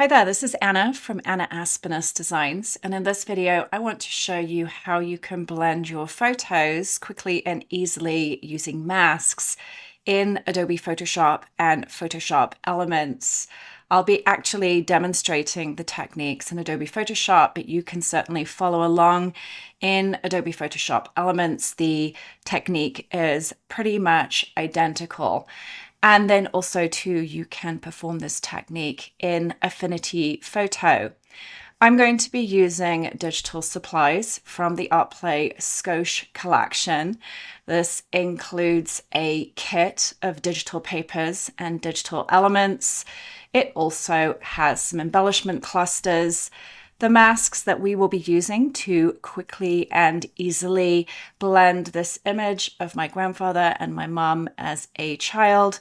Hi there, this is Anna from Anna Aspinus Designs, and in this video I want to show you how you can blend your photos quickly and easily using masks in Adobe Photoshop and Photoshop Elements. I'll be actually demonstrating the techniques in Adobe Photoshop, but you can certainly follow along in Adobe Photoshop Elements. The technique is pretty much identical. And then also too, you can perform this technique in Affinity Photo. I'm going to be using digital supplies from the ArtPlay Skosh collection. This includes a kit of digital papers and digital elements. It also has some embellishment clusters. The masks that we will be using to quickly and easily blend this image of my grandfather and my mum as a child.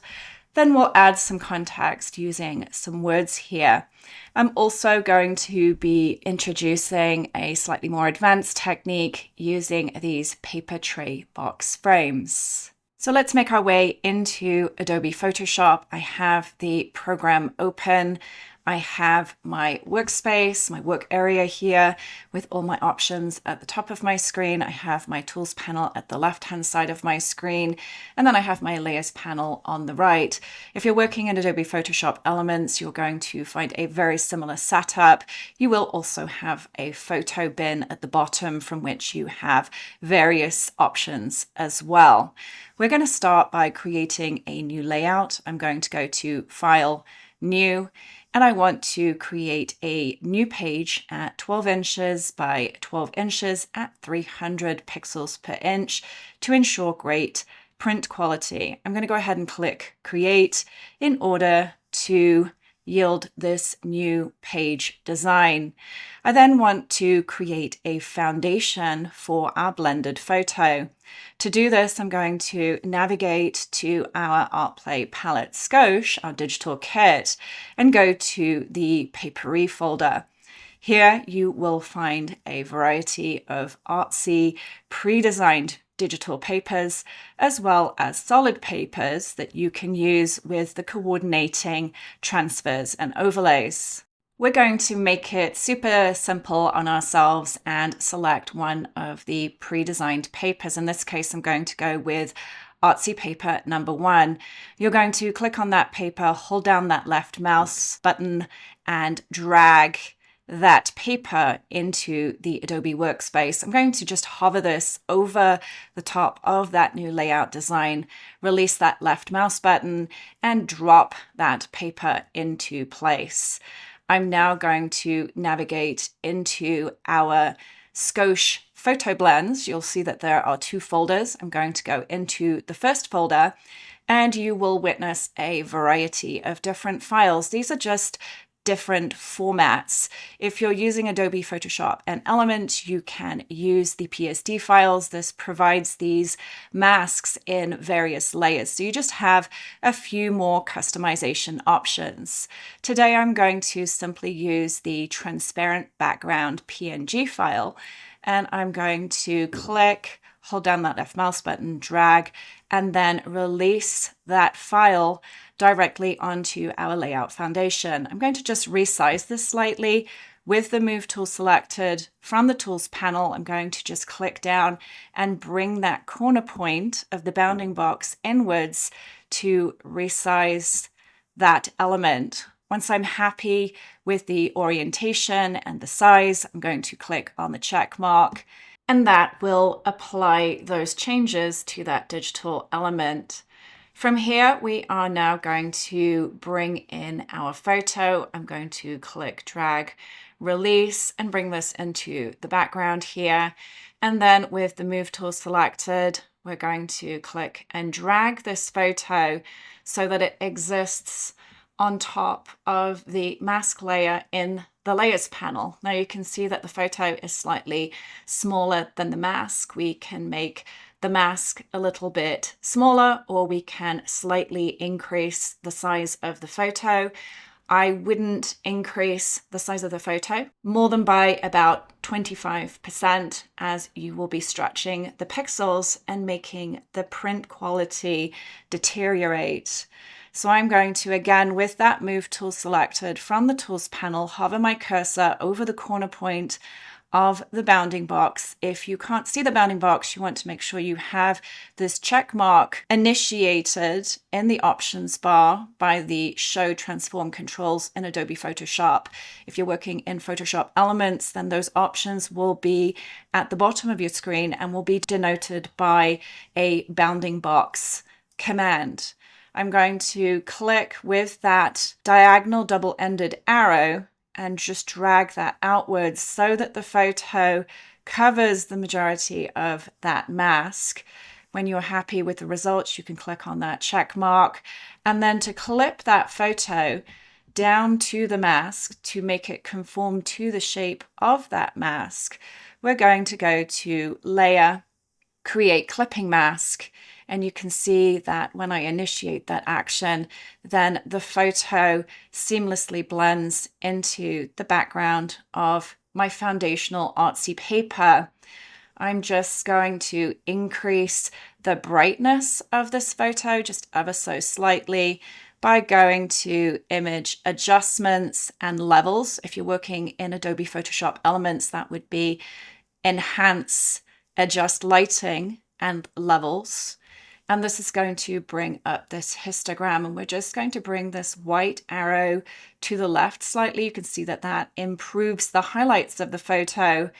Then we'll add some context using some words here. I'm also going to be introducing a slightly more advanced technique using these paper tray box frames. So let's make our way into Adobe Photoshop. I have the program open. I have my workspace, my work area here with all my options at the top of my screen. I have my tools panel at the left-hand side of my screen, and then I have my layers panel on the right. If you're working in Adobe Photoshop Elements, you're going to find a very similar setup. You will also have a photo bin at the bottom from which you have various options as well. We're going to start by creating a new layout. I'm going to go to File, New, and I want to create a new page at 12 inches by 12 inches at 300 pixels per inch to ensure great print quality. I'm going to go ahead and click Create in order to yield this new page design. I then want to create a foundation for our blended photo. To do this, I'm going to navigate to our ArtPlay palette Skosh, our digital kit, and go to the Papery folder. Here you will find a variety of artsy, pre-designed digital papers, as well as solid papers that you can use with the coordinating transfers and overlays. We're going to make it super simple on ourselves and select one of the pre-designed papers. In this case, I'm going to go with artsy paper number 1. You're going to click on that paper, hold down that left mouse button, and drag that paper into the Adobe workspace. I'm going to just hover this over the top of that new layout design, release that left mouse button, and drop that paper into place. I'm now going to navigate into our Skosh photo blends. You'll see that there are 2 folders. I'm going to go into the first folder, and you will witness a variety of different files. These are just different formats. If you're using Adobe Photoshop and Elements, you can use the PSD files. This provides these masks in various layers. So you just have a few more customization options. Today, I'm going to simply use the transparent background PNG file, and I'm going to click, hold down that left mouse button, drag, and then release that file directly onto our layout foundation. I'm going to just resize this slightly with the Move tool selected. From the Tools panel, I'm going to just click down and bring that corner point of the bounding box inwards to resize that element. Once I'm happy with the orientation and the size, I'm going to click on the check mark, and that will apply those changes to that digital element. From here, we are now going to bring in our photo. I'm going to click, drag, release, and bring this into the background here. And then with the Move tool selected, we're going to click and drag this photo so that it exists on top of the mask layer in the Layers panel. Now you can see that the photo is slightly smaller than the mask. We can make the mask a little bit smaller, or we can slightly increase the size of the photo. I wouldn't increase the size of the photo more than by about 25%, as you will be stretching the pixels and making the print quality deteriorate. So I'm going to, again, with that move tool selected from the tools panel, hover my cursor over the corner point of the bounding box. If you can't see the bounding box, you want to make sure you have this check mark initiated in the options bar by the Show Transform controls in Adobe Photoshop. If you're working in Photoshop Elements, then those options will be at the bottom of your screen and will be denoted by a bounding box command. I'm going to click with that diagonal double-ended arrow and just drag that outwards so that the photo covers the majority of that mask. When you're happy with the results, you can click on that check mark. And then to clip that photo down to the mask to make it conform to the shape of that mask, we're going to go to Layer, Create Clipping Mask. And you can see that when I initiate that action, then the photo seamlessly blends into the background of my foundational artsy paper. I'm just going to increase the brightness of this photo just ever so slightly by going to Image Adjustments and Levels. If you're working in Adobe Photoshop Elements, that would be Enhance, Adjust Lighting, and Levels. And this is going to bring up this histogram, and we're just going to bring this white arrow to the left slightly. You can see that that improves the highlights of the photo.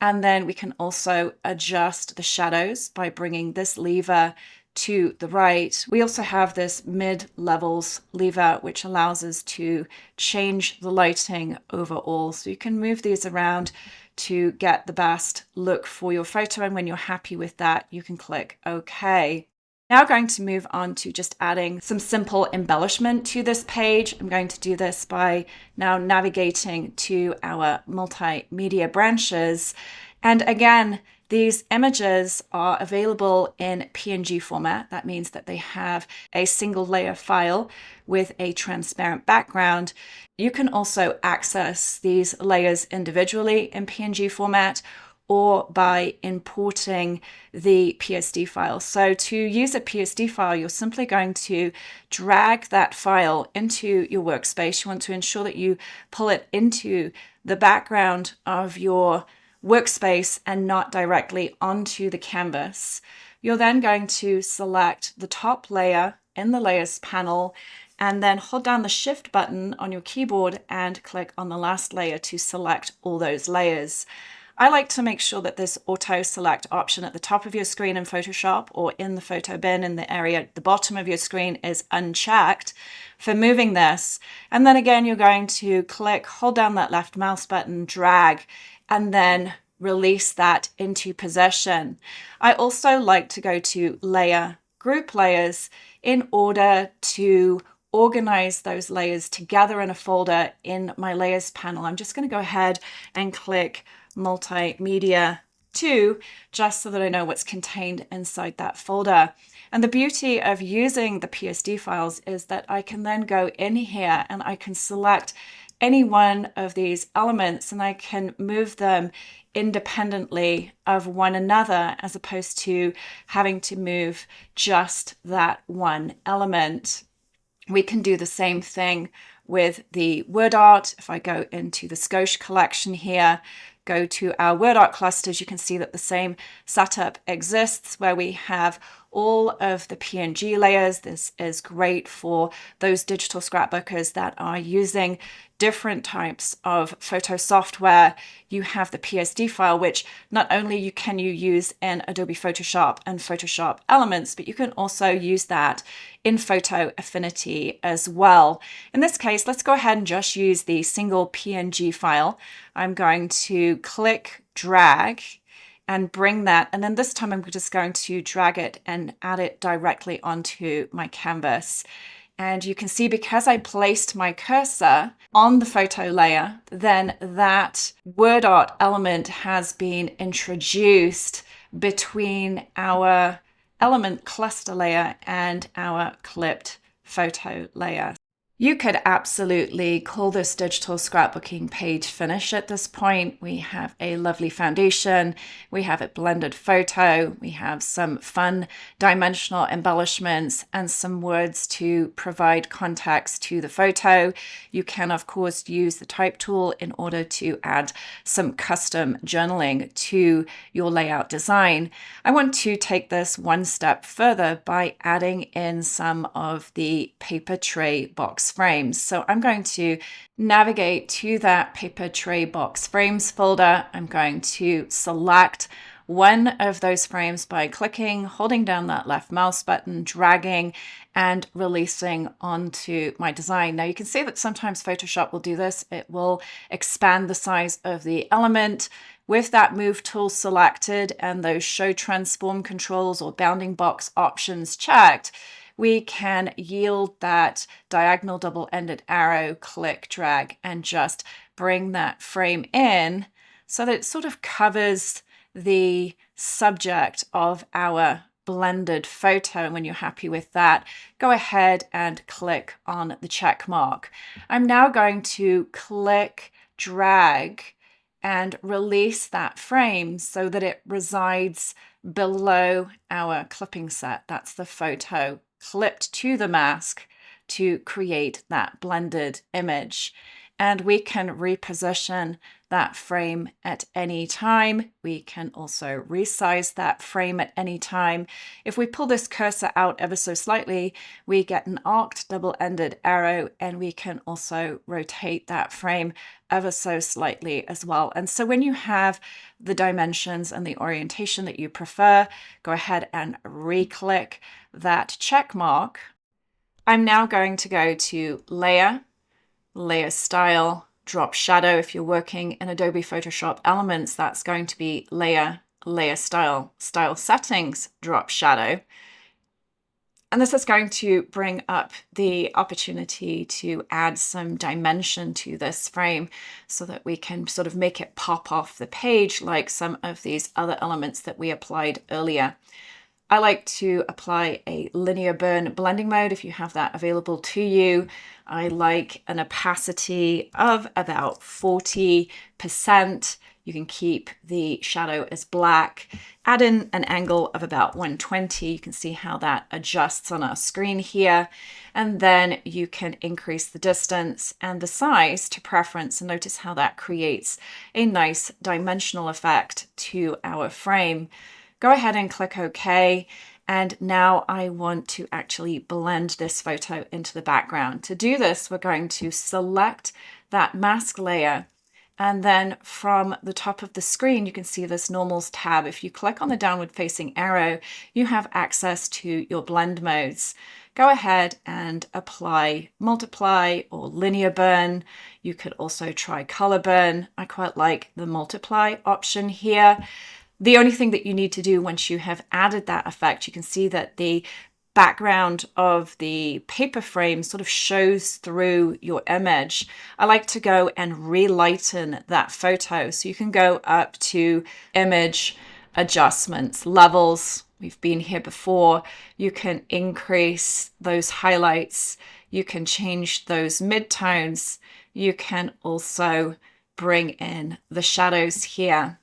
And then we can also adjust the shadows by bringing this lever to the right. We also have this mid-levels lever, which allows us to change the lighting overall. So you can move these around to get the best look for your photo. And when you're happy with that, you can click OK. Now going to move on to just adding some simple embellishment to this page. I'm going to do this by now navigating to our multimedia branches. And again, these images are available in PNG format. That means that they have a single layer file with a transparent background. You can also access these layers individually in PNG format or by importing the PSD file. So to use a PSD file, you're simply going to drag that file into your workspace. You want to ensure that you pull it into the background of your workspace and not directly onto the canvas. You're then going to select the top layer in the Layers panel and then hold down the Shift button on your keyboard and click on the last layer to select all those layers. I like to make sure that this auto select option at the top of your screen in Photoshop or in the photo bin in the area at the bottom of your screen is unchecked for moving this. And then again, you're going to click, hold down that left mouse button, drag, and then release that into position. I also like to go to Layer, Group Layers in order to organize those layers together in a folder in my Layers panel. I'm just going to go ahead and click Multimedia 2 just so that I know what's contained inside that folder. And the beauty of using the PSD files is that I can then go in here and I can select any one of these elements and I can move them independently of one another as opposed to having to move just that one element. We can do the same thing with the word art. If I go into the Scosh collection here, go to our word art clusters, you can see that the same setup exists where we have all of the PNG layers. This is great for those digital scrapbookers that are using different types of photo software. You have the PSD file, which not only can you use in Adobe Photoshop and Photoshop Elements, but you can also use that in Photo Affinity as well. In this case, let's go ahead and just use the single PNG file. I'm going to click, drag, and bring that. And then this time I'm just going to drag it and add it directly onto my canvas. And you can see because I placed my cursor on the photo layer, then that word art element has been introduced between our element cluster layer and our clipped photo layer. You could absolutely call this digital scrapbooking page finished at this point. We have a lovely foundation, we have a blended photo, we have some fun dimensional embellishments and some words to provide context to the photo. You can, of course, use the type tool in order to add some custom journaling to your layout design. I want to take this one step further by adding in some of the paper tray box frames. So I'm going to navigate to that paper tray box frames folder. I'm going to select one of those frames by clicking, holding down that left mouse button, dragging and releasing onto my design. Now you can see that sometimes Photoshop will do this. It will expand the size of the element. With that move tool selected and those show transform controls or bounding box options checked, we can yield that diagonal double-ended arrow, click, drag, and just bring that frame in so that it sort of covers the subject of our blended photo. And when you're happy with that, go ahead and click on the check mark. I'm now going to click, drag, and release that frame so that it resides below our clipping set. That's the photo clipped to the mask to create that blended image. And we can reposition that frame at any time. We can also resize that frame at any time. If we pull this cursor out ever so slightly, we get an arced double-ended arrow, and we can also rotate that frame ever so slightly as well. And so when you have the dimensions and the orientation that you prefer, go ahead and re-click that check mark. I'm now going to go to Layer, Layer Style, Drop Shadow. If you're working in Adobe Photoshop Elements, that's going to be Layer, Layer Style, Style Settings, Drop Shadow. And this is going to bring up the opportunity to add some dimension to this frame so that we can sort of make it pop off the page like some of these other elements that we applied earlier. I like to apply a linear burn blending mode if you have that available to you. I like an opacity of about 40%. You can keep the shadow as black. Add in an angle of about 120. You can see how that adjusts on our screen here. And then you can increase the distance and the size to preference. And notice how that creates a nice dimensional effect to our frame. Go ahead and click OK. And now I want to actually blend this photo into the background. To do this, we're going to select that mask layer. And then from the top of the screen, you can see this Normals tab. If you click on the downward facing arrow, you have access to your blend modes. Go ahead and apply multiply or linear burn. You could also try color burn. I quite like the multiply option here. The only thing that you need to do once you have added that effect, you can see that the background of the paper frame sort of shows through your image. I like to go and relighten that photo. So you can go up to image adjustments, levels. We've been here before. You can increase those highlights. You can change those midtones. You can also bring in the shadows here.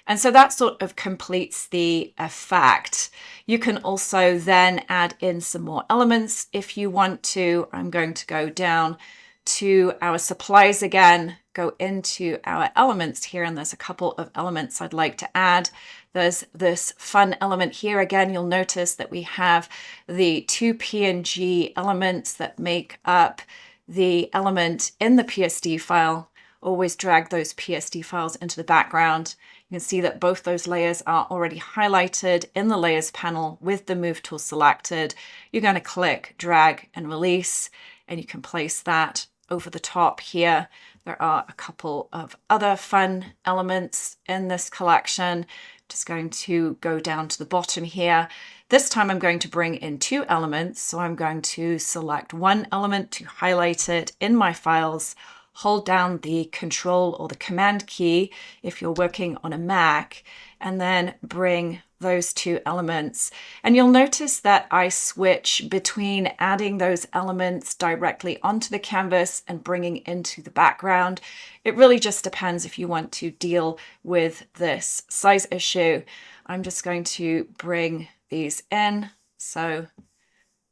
And so that sort of completes the effect. You can also then add in some more elements if you want to. I'm going to go down to our supplies again, go into our elements here, and there's a couple of elements I'd like to add. There's this fun element here. Again, you'll notice that we have the two PNG elements that make up the element in the PSD file. Always drag those PSD files into the background. You can see that both those layers are already highlighted in the Layers panel with the Move tool selected. You're going to click, drag, and release, and you can place that over the top here. There are a couple of other fun elements in this collection. Just going to go down to the bottom here. This time I'm going to bring in two elements. So I'm going to select one element to highlight it in my files, hold down the Control or the Command key if you're working on a Mac, and then bring those two elements. And you'll notice that I switch between adding those elements directly onto the canvas and bringing into the background. It really just depends if you want to deal with this size issue. I'm just going to bring these in so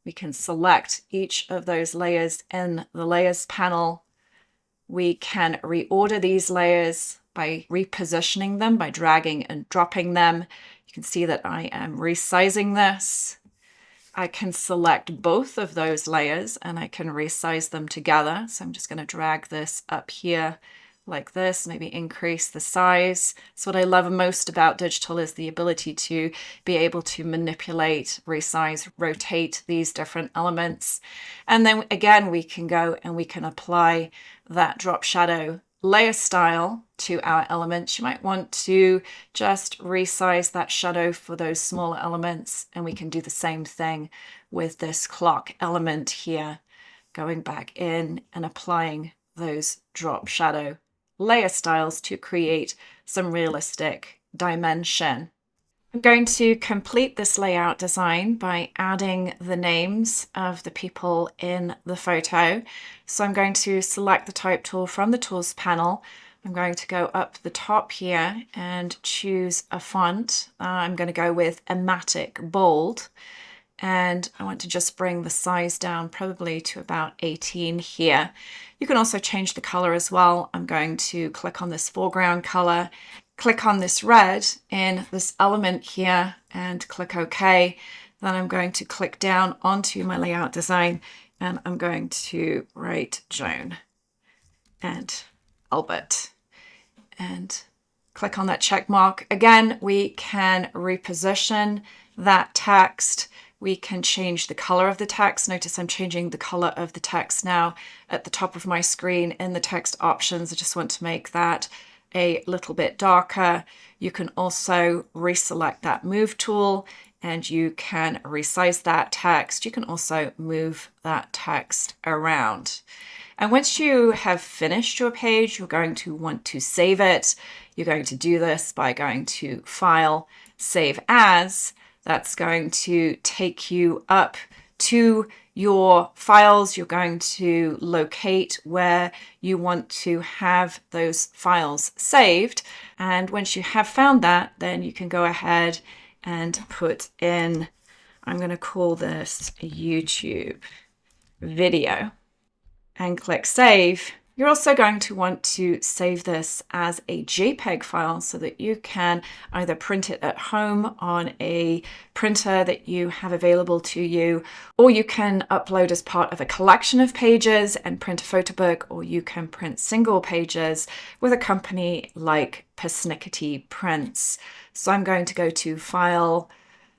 we can select each of those layers in the layers panel. We can reorder these layers by repositioning them, by dragging and dropping them. You can see that I am resizing this. I can select both of those layers and I can resize them together. So I'm just going to drag this up here like this, maybe increase the size. So what I love most about digital is the ability to be able to manipulate, resize, rotate these different elements. And then again, we can go and we can apply that drop shadow layer style to our elements. You might want to just resize that shadow for those smaller elements, and we can do the same thing with this clock element here, going back in and applying those drop shadow layer styles to create some realistic dimension. I'm going to complete this layout design by adding the names of the people in the photo. So I'm going to select the type tool from the tools panel. I'm going to go up the top here and choose a font. I'm going to go with Ematic Bold. And I want to just bring the size down probably to about 18 here. You can also change the color as well. I'm going to click on this foreground color, click on this red in this element here and click OK. Then I'm going to click down onto my layout design and I'm going to write Joan and Albert and click on that check mark. Again, we can reposition that text. We can change the color of the text. Notice I'm changing the color of the text now at the top of my screen in the text options. I just want to make that a little bit darker. You can also reselect that move tool and you can resize that text. You can also move that text around. And once you have finished your page, you're going to want to save it. You're going to do this by going to File, Save As. That's going to take you up to your files. You're going to locate where you want to have those files saved. And once you have found that, then you can go ahead and put in, I'm going to call this YouTube video, and click Save. You're also going to want to save this as a JPEG file so that you can either print it at home on a printer that you have available to you, or you can upload as part of a collection of pages and print a photo book, or you can print single pages with a company like Persnickety Prints. So I'm going to go to File.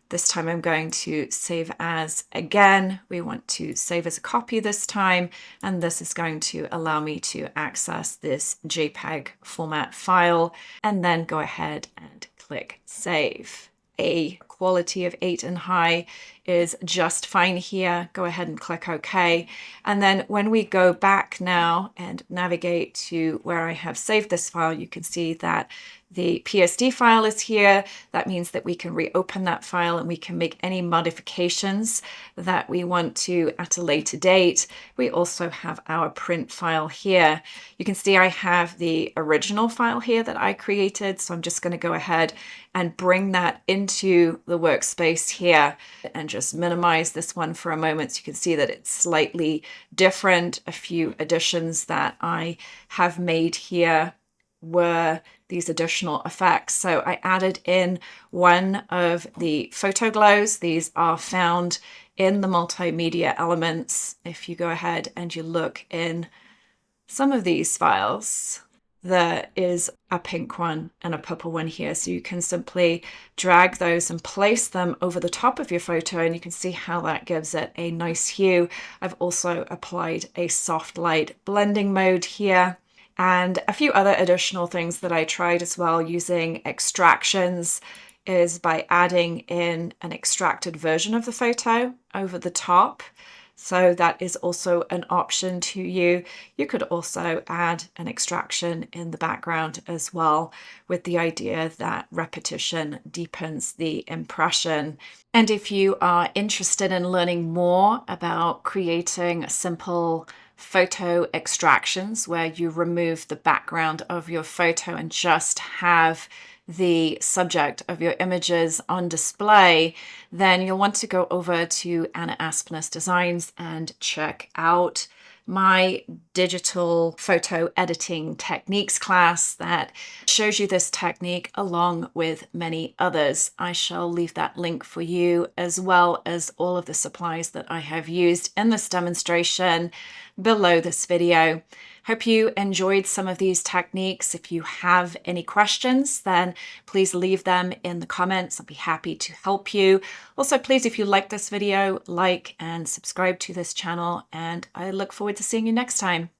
This time I'm going to save as again. We want to save as a copy this time, and this is going to allow me to access this JPEG format file and then go ahead and click Save. A quality of 8 and high is just fine here. Go ahead and click OK. And then when we go back now and navigate to where I have saved this file, you can see that the PSD file is here. That means that we can reopen that file and we can make any modifications that we want to at a later date. We also have our print file here. You can see I have the original file here that I created. So I'm just going to go ahead and bring that into the workspace here and just minimize this one for a moment. So you can see that it's slightly different. A few additions that I have made here were these additional effects. So I added in one of the photo glows. These are found in the multimedia elements. If you go ahead and you look in some of these files, there is a pink one and a purple one here. So you can simply drag those and place them over the top of your photo, and you can see how that gives it a nice hue. I've also applied a soft light blending mode here. And a few other additional things that I tried as well using extractions is by adding in an extracted version of the photo over the top. So that is also an option to you. You could also add an extraction in the background as well, with the idea that repetition deepens the impression. And if you are interested in learning more about creating simple photo extractions where you remove the background of your photo and just have the subject of your images on display, then you'll want to go over to Anna Aspinus Designs and check out my digital photo editing techniques class that shows you this technique along with many others. I shall leave that link for you, as well as all of the supplies that I have used in this demonstration, below this video. Hope you enjoyed some of these techniques. If you have any questions, then please leave them in the comments. I'll be happy to help you. Also, please, if you like this video, like and subscribe to this channel, and I look forward to seeing you next time.